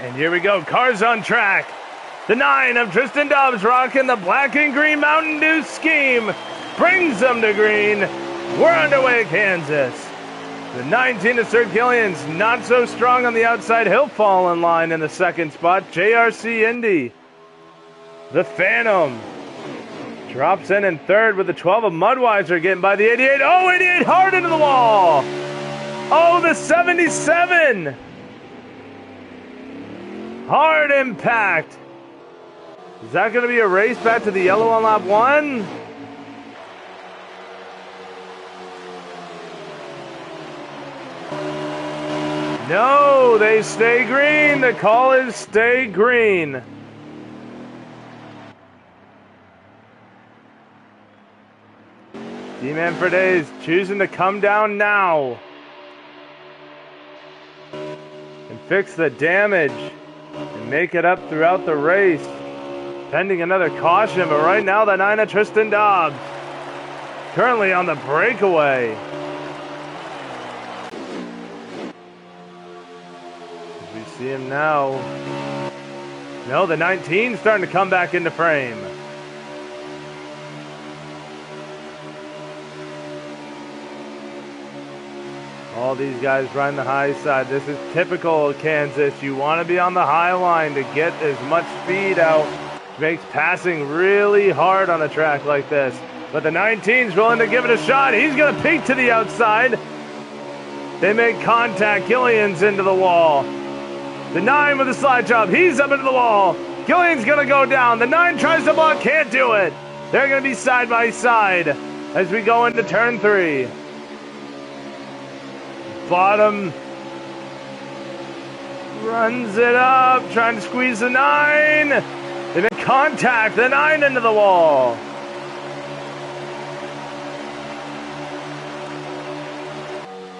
And here we go, cars on track. The 9 of Tristan Dobbs rocking the black and green Mountain Dew scheme. Brings them to green. We're underway at Kansas. The 19 of Sir Gillian's not so strong on the outside. He'll fall in line in the second spot. JRC Indy. The Phantom drops in third with the 12 of Mudweiser getting by the 88. Oh, 88 hard into the wall. Oh, the 77. Hard impact. Is that going to be a race back to the yellow on lap 1? No, they stay green. The call is stay green. D-Man for days choosing to come down now and fix the damage and make it up throughout the race. Pending another caution, but right now the 9 of Tristan Dobbs currently on the breakaway. We see him now. No, the 19 starting to come back into frame. All these guys riding the high side. This is typical of Kansas. You want to be on the high line to get as much speed out. Makes passing really hard on a track like this. But the 19's willing to give it a shot. He's going to peek to the outside. They make contact. Gillian's into the wall. The 9 with a slide job. He's up into the wall. Gillian's going to go down. The 9 tries to block. Can't do it. They're going to be side by side as we go into turn 3. Bottom runs it up. Trying to squeeze the 9. They make contact. The 9 into the wall.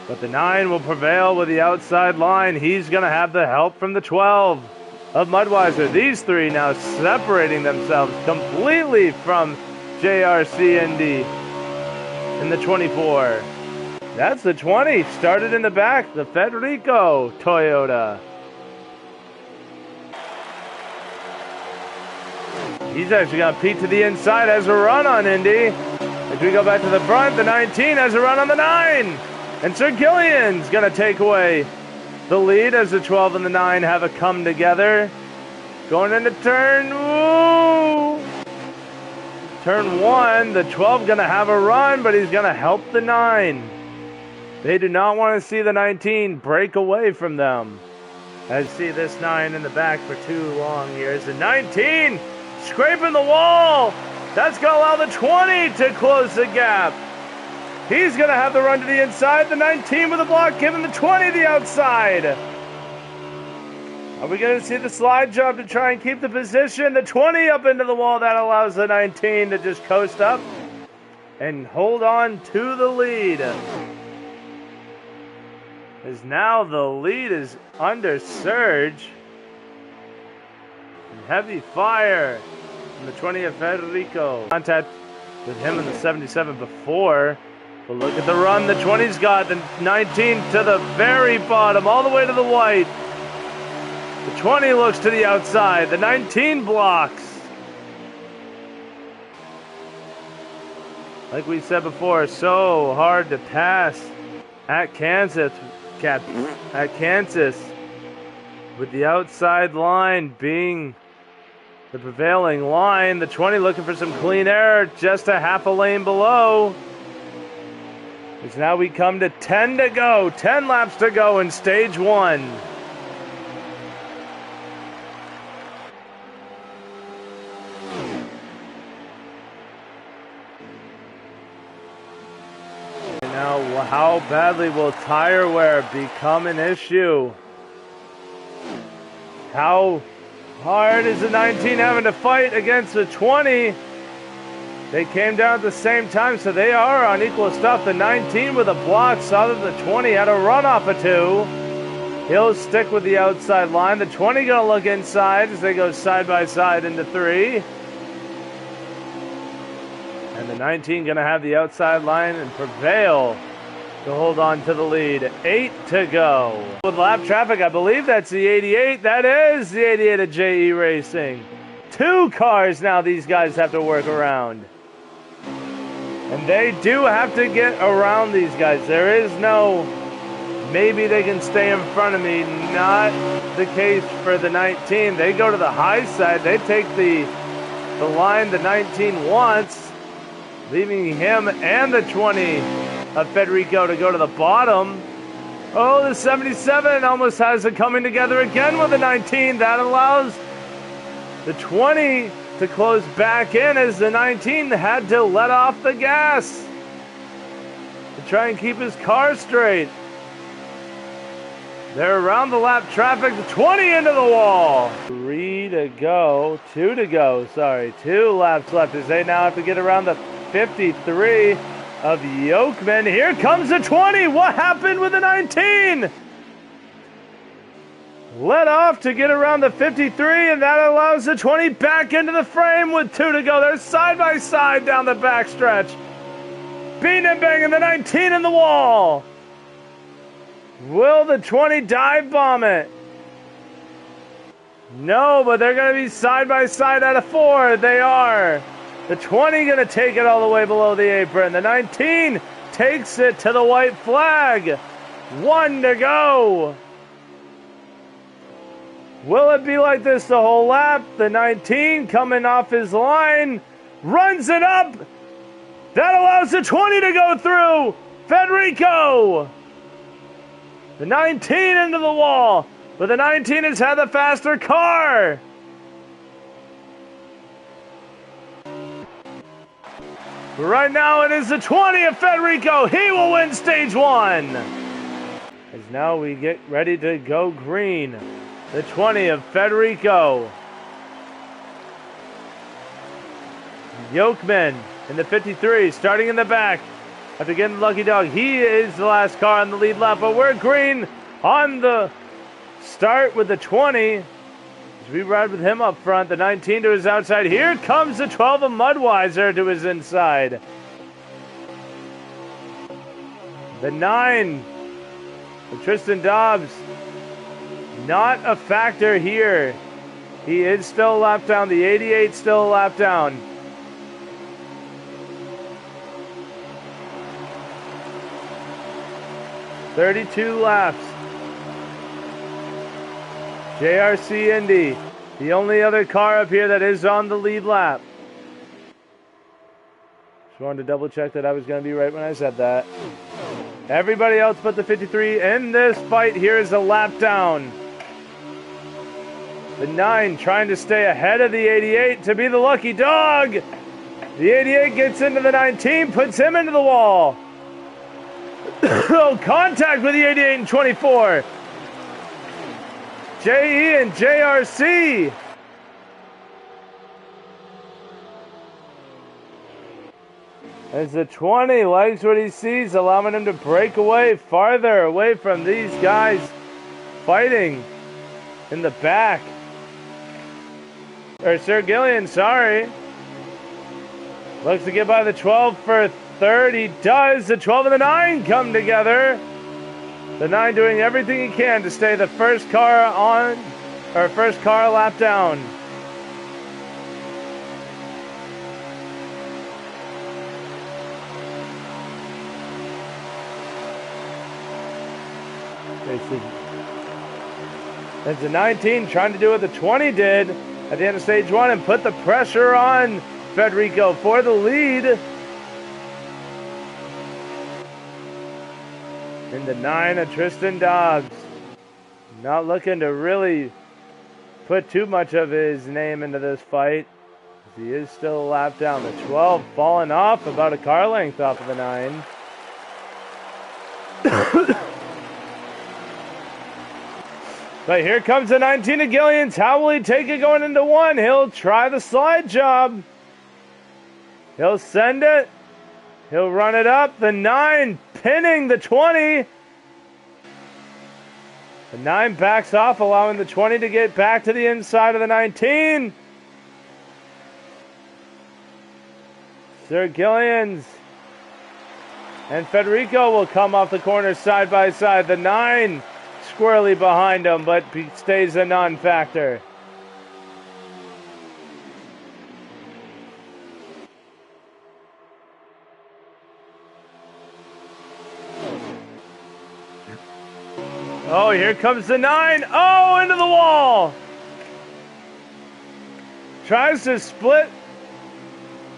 But the 9 will prevail with the outside line. He's going to have the help from the 12 of Mudweiser. These 3 now separating themselves completely from JRC Indy in the 24. That's the 20. Started in the back. The Federico Toyota. He's actually going to peek to the inside, has a run on Indy. As we go back to the front, the 19 has a run on the 9. And Sir Gillian's going to take away the lead as the 12 and the 9 have a come together. Going into turn 1, the 12 going to have a run, but he's going to help the 9. They do not want to see the 19 break away from them. I see this 9 in the back for too long here. As the 19 scraping the wall. That's going to allow the 20 to close the gap. He's going to have the run to the inside. The 19 with the block, giving the 20 the outside. Are we going to see the slide jump to try and keep the position? The 20 up into the wall. That allows the 19 to just coast up and hold on to the lead. As now the lead is under surge. And heavy fire from the 20 of Federico. Contact with him in the 77 before. But look at the run the 20's got. The 19 to the very bottom, all the way to the white. The 20 looks to the outside. The 19 blocks. Like we said before, so hard to pass at Kansas. With the outside line being the prevailing line. The 20 looking for some clean air, just a half a lane below. As now we come to 10 to go, 10 laps to go in stage 1. Now, how badly will tire wear become an issue? How hard is the 19 having to fight against the 20? They came down at the same time, so they are on equal stuff. The 19 with a block saw that the 20 had a run off of 2. He'll stick with the outside line. The 20 going to look inside as they go side by side into 3. And the 19 going to have the outside line and prevail to hold on to the lead. 8 to go. With lap traffic, I believe that's the 88. That is the 88 of JE Racing. 2 cars now these guys have to work around. And they do have to get around these guys. There is no, maybe they can stay in front of me. Not the case for the 19. They go to the high side. They take the line the 19 wants, leaving him and the 20 of Federico to go to the bottom. Oh, the 77 almost has it coming together again with the 19. That allows the 20 to close back in as the 19 had to let off the gas to try and keep his car straight. They're around the lap traffic, the 20 into the wall. 3 to go, 2 to go, sorry. 2 laps left as they now have to get around the 53 of Yokeman. Here comes the 20. What happened with the 19? Let off to get around the 53, and that allows the 20 back into the frame with 2 to go. They're side by side down the backstretch. Beating and banging the 19 in the wall. Will the 20 dive bomb it? No, but they're going to be side by side out of 4. They are. The 20 going to take it all the way below the apron. The 19 takes it to the white flag. 1 to go. Will it be like this the whole lap? The 19 coming off his line, runs it up. That allows the 20 to go through. Federico. The 19 into the wall, but the 19 has had the faster car. But right now it is the 20 of Federico. He will win stage 1. As now we get ready to go green. The 20 of Federico. Yokeman in the 53, starting in the back. After getting the lucky dog, he is the last car on the lead lap, but we're green on the start with the 20. As we ride with him up front, the 19 to his outside. Here comes the 12 of Mudweiser to his inside. The 9 of Tristan Dobbs. Not a factor here. He is still a lap down. The 88 still a lap down. "32 laps. JRC Indy, the only other car up here that is on the lead lap. Just wanted to double check that I was going to be right when I said that. Everybody else but the 53 in this fight here is a lap down. The 9 trying to stay ahead of the 88 to be the lucky dog. The 88 gets into the 19, puts him into the wall. Oh, contact with the 88 and 24. JE and JRC. As the 20 likes what he sees, allowing him to break away farther away from these guys fighting in the back. Or Sir Gillian, sorry. Looks to get by the 12 for third. He does. The 12 and the 9 come together. The 9 doing everything he can to stay the first car on, or first car lap down. It's the 19 trying to do what the 20 did at the end of stage 1 and put the pressure on Federico for the lead. And the 9 of Tristan Dobbs. Not looking to really put too much of his name into this fight. He is still a lap down. The 12 falling off about a car length off of the 9. But here comes the 19 of Gillians. How will he take it going into 1? He'll try the slide job. He'll send it. He'll run it up. The 9 pinning the 20. The 9 backs off, allowing the 20 to get back to the inside of the 19. Sir Gillians And Federico will come off the corner side by side. The 9 squarely behind him, but stays a non-factor. Oh, here comes the 9. Oh, into the wall. Tries to split.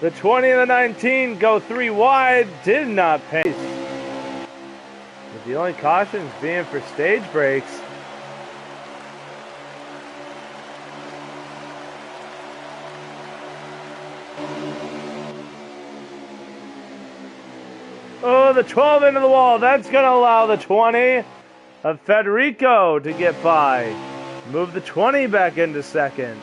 The 20 and the 19 go 3 wide. Did not pace. But the only cautions being for stage breaks. Oh, the 12 into the wall. That's going to allow the 20 of Federico to get by. Move the 20 back into second.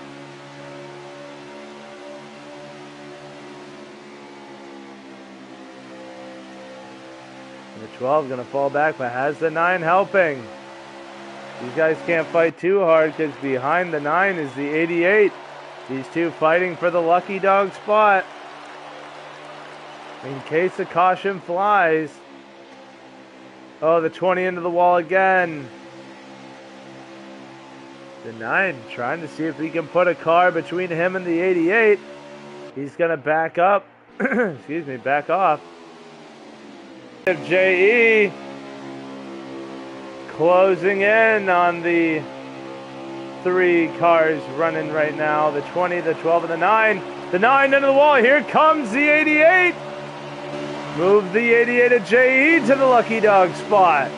The 12 going to fall back, but has the 9 helping. These guys can't fight too hard because behind the 9 is the 88. These two fighting for the lucky dog spot. In case the caution flies. Oh, the 20 into the wall again. The 9 trying to see if he can put a car between him and the 88. He's going to back up. Excuse me, back off. JE closing in on the 3 cars running right now. The 20, the 12, and the 9. The 9 into the wall. Here comes the 88. Move the 88 of JE to the lucky dog spot.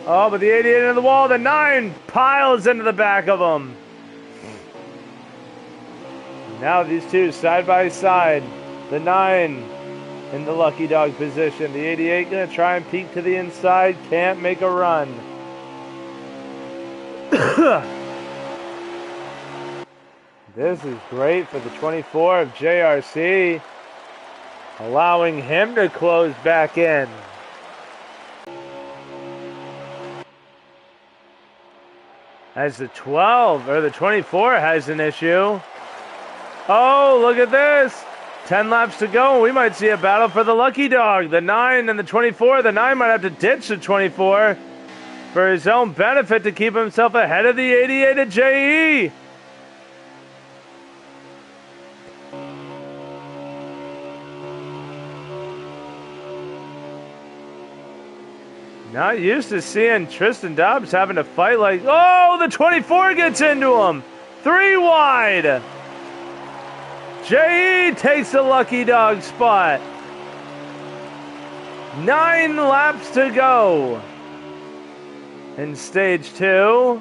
Oh, but the 88 into the wall. The 9 piles into the back of him. Now these two side by side. The 9 in the lucky dog position. The 88 going to try and peek to the inside. Can't make a run. This is great for the 24 of JRC. Allowing him to close back in. As the 12 or the 24 has an issue. Oh, look at this. 10 laps to go. We might see a battle for the lucky dog. The 9 and the 24. The 9 might have to ditch the 24 for his own benefit to keep himself ahead of the 88 at JE. Not used to seeing Tristan Dobbs having to fight like... Oh, the 24 gets into him. 3 wide. JE takes the lucky dog spot. 9 laps to go in stage 2.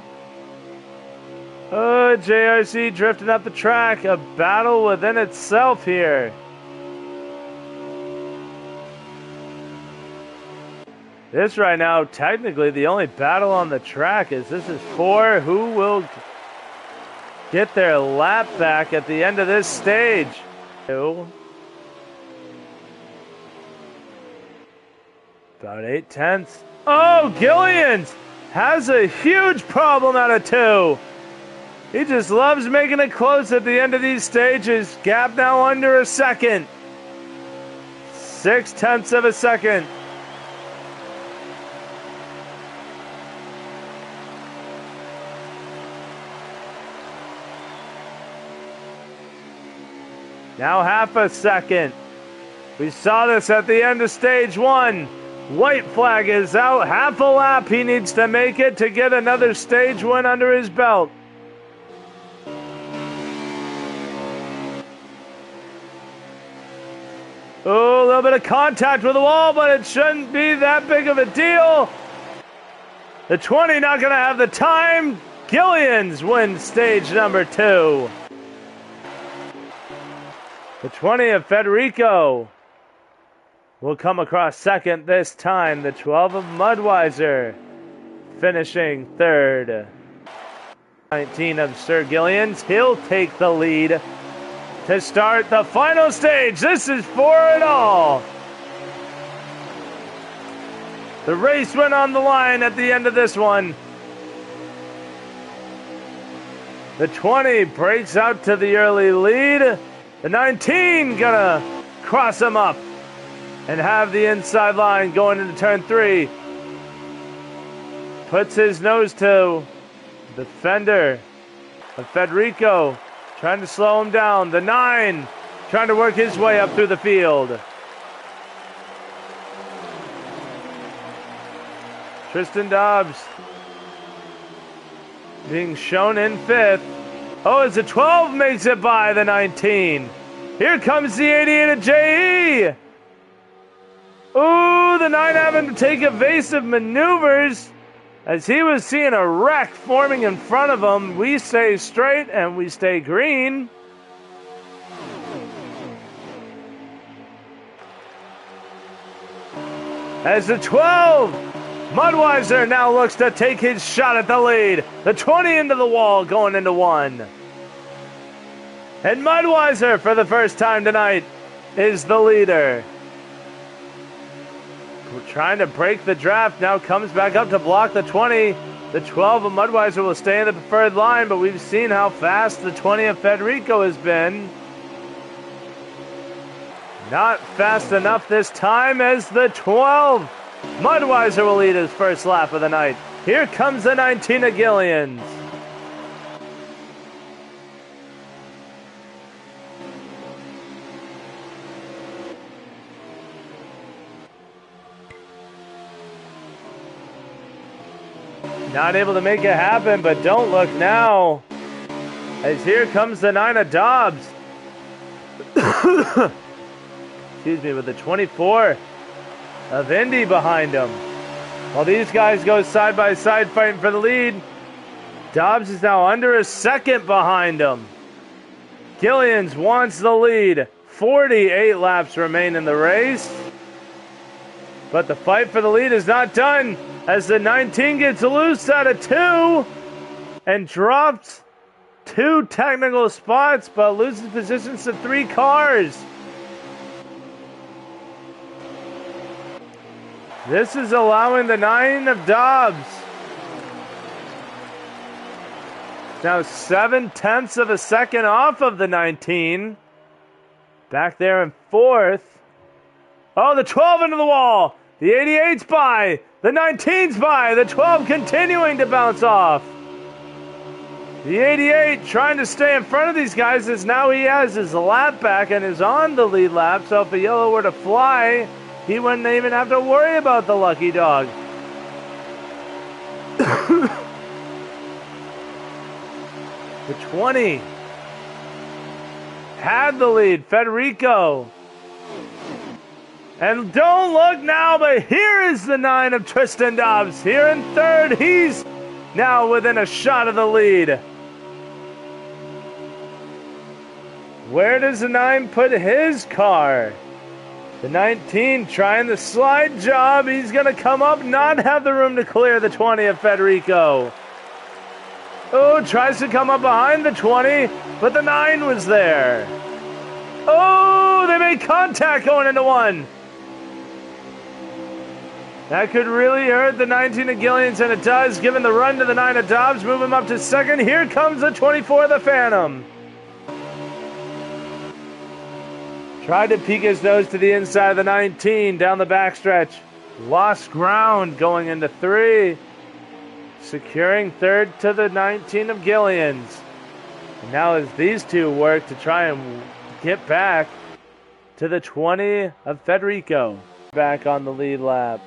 JRC drifting up the track. A battle within itself here. This right now, technically, the only battle on the track is this is for who will get their lap back at the end of this stage. About 8 tenths. Oh, Gillians has a huge problem out of 2. He just loves making it close at the end of these stages. Gap now under a second. 6 tenths of a second. Now half a second. We saw this at the end of stage 1. White flag is out. Half a lap he needs to make it to get another stage win under his belt. Oh, a little bit of contact with the wall, but it shouldn't be that big of a deal. The 20 not going to have the time. Gillians wins stage number 2. The 20 of Federico will come across second this time. The 12 of Mudweiser finishing third. 19 of Sir Gillians. He'll take the lead to start the final stage. This is for it all. The race went on the line at the end of this one. The 20 breaks out to the early lead. The 19 gonna cross him up and have the inside line going into turn 3. Puts his nose to the fender of Federico, trying to slow him down. The 9 trying to work his way up through the field. Tristan Dobbs being shown in 5th. Oh, as the 12 makes it by the 19. Here comes the 88 of J.E. Ooh, the 9 having to take evasive maneuvers as he was seeing a wreck forming in front of him. We stay straight and we stay green. As the 12, Mudweiser now looks to take his shot at the lead. The 20 into the wall going into 1. And Mudweiser, for the first time tonight, is the leader. We're trying to break the draft, now comes back up to block the 20. The 12 of Mudweiser will stay in the preferred line, but we've seen how fast the 20 of Federico has been. Not fast enough this time as the 12. Mudweiser will lead his first lap of the night. Here comes the 19 of Gillians. Not able to make it happen, but don't look now. As here comes the 9 of Dobbs. Excuse me, with the 24 of Indy behind him. While these guys go side by side fighting for the lead, Dobbs is now under a second behind him. Gillians wants the lead. 48 laps remain in the race. But the fight for the lead is not done as the 19 gets loose out of 2 and drops 2 technical spots but loses positions to 3 cars. This is allowing the 9 of Dobbs now 7/10 of a second off of the 19. Back there in 4th. Oh, the 12 into the wall. The 88's by. The 19's by. The 12 continuing to bounce off. The 88 trying to stay in front of these guys as now he has his lap back and is on the lead lap. So if a yellow were to fly, he wouldn't even have to worry about the lucky dog. The 20 had the lead. Federico. And don't look now, but here is the 9 of Tristan Dobbs. Here in 3rd, he's now within a shot of the lead. Where does the 9 put his car? The 19 trying the slide job. He's going to come up, not have the room to clear the 20 of Federico. Oh, tries to come up behind the 20, but the 9 was there. Oh, they made contact going into 1. That could really hurt the 19 of Gillians, and it does, given the run to the 9 of Dobbs, move him up to 2nd. Here comes the 24 of the Phantom. Tried to peek his nose to the inside of the 19 down the backstretch. Lost ground going into 3. Securing 3rd to the 19 of Gillians. And now as these two work to try and get back to the 20 of Federico. Back on the lead lap.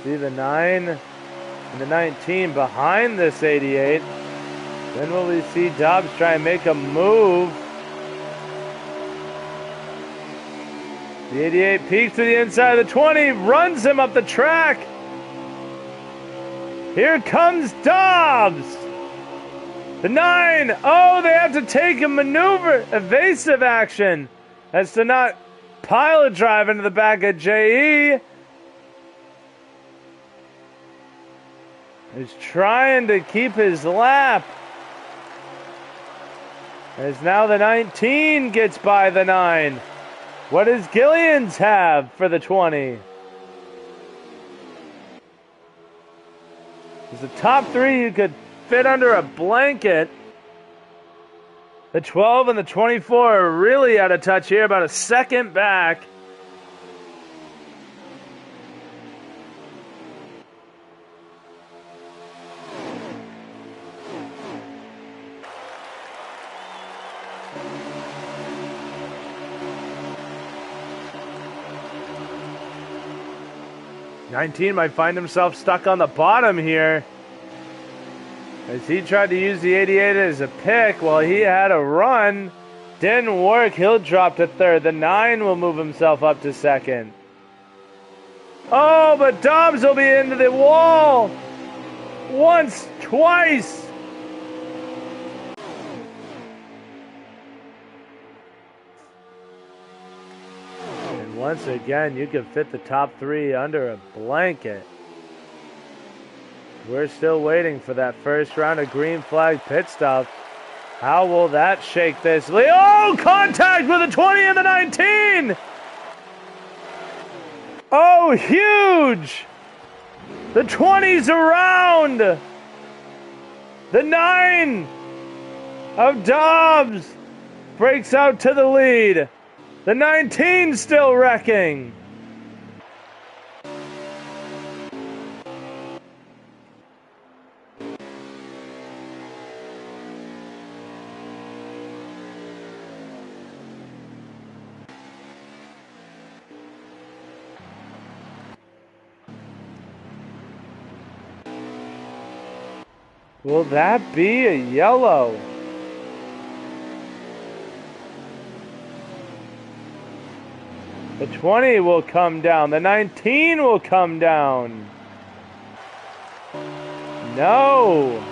See the 9 and the 19 behind this 88. Then will we see Dobbs try and make a move? The 88 peeks to the inside of the 20, runs him up the track. Here comes Dobbs. The 9, oh, they have to take a maneuver, evasive action as to not pilot drive into the back of J.E. He's trying to keep his lap. As now the 19 gets by the 9. What does Gillians have for the 20? The top three you could fit under a blanket. The 12 and the 24 are really out of touch here, about a second back. '19 might find himself stuck on the bottom here, as he tried to use the 88 as a pick while he had a run. Didn't work. He'll drop to third. The 9 will move himself up to second. Oh, but Dobbs will be into the wall. Once, twice. And once again, you can fit the top three under a blanket. We're still waiting for that first round of green flag pit stop. How will that shake this lead? Oh, contact with the 20 and the 19! Oh, huge! The 20's around! The 9 of Dobbs breaks out to the lead. The 19 still wrecking. Will that be a yellow? The 20 will come down. The 19 will come down. No.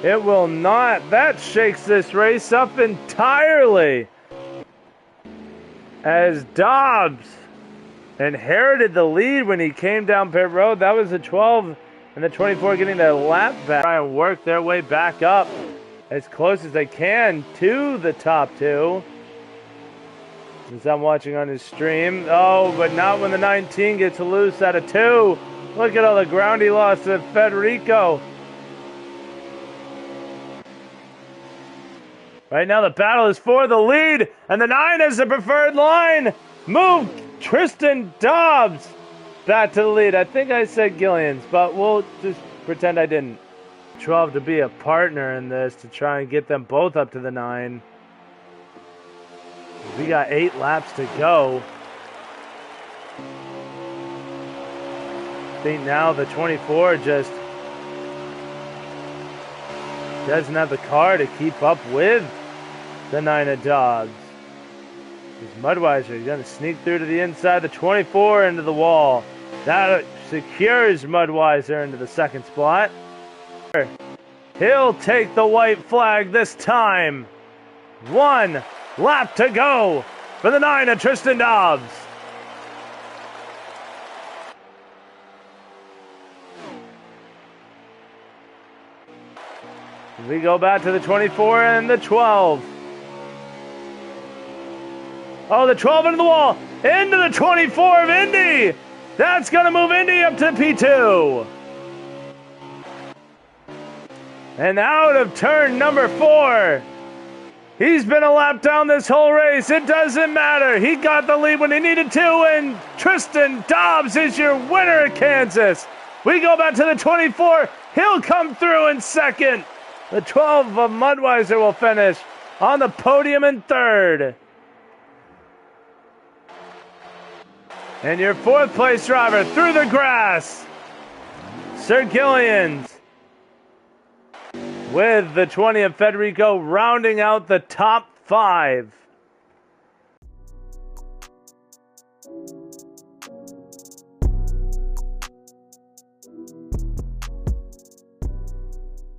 It will not. That shakes this race up entirely, as Dobbs inherited the lead when he came down pit road. That was the 12 and the 24 getting their lap back. Try and work their way back up as close as they can to the top two. As I'm watching on his stream. Oh, but not when the 19 gets loose out of 2. Look at all the ground he lost to Federico. Right now the battle is for the lead, and the 9 is the preferred line. Move Tristan Dobbs back to the lead. I think I said Gillians, but we'll just pretend I didn't. 12 to be a partner in this to try and get them both up to the 9. We got 8 laps to go. I think now the 24 just doesn't have the car to keep up with the 9 of Dobbs. Mudweiser is going to sneak through to the inside, the 24 into the wall. That secures Mudweiser into the second spot. He'll take the white flag this time. 1 lap to go for the 9 of Tristan Dobbs. We go back to the 24 and the 12. Oh, the 12 into the wall. Into the 24 of Indy. That's going to move Indy up to P2. And out of turn number 4. He's been a lap down this whole race. It doesn't matter. He got the lead when he needed to, and Tristan Dobbs is your winner at Kansas. We go back to the 24. He'll come through in second. The 12 of Mudweiser will finish on the podium in third. And your 4th place driver through the grass, Sir Gillians, with the 20 of Federico rounding out the top 5.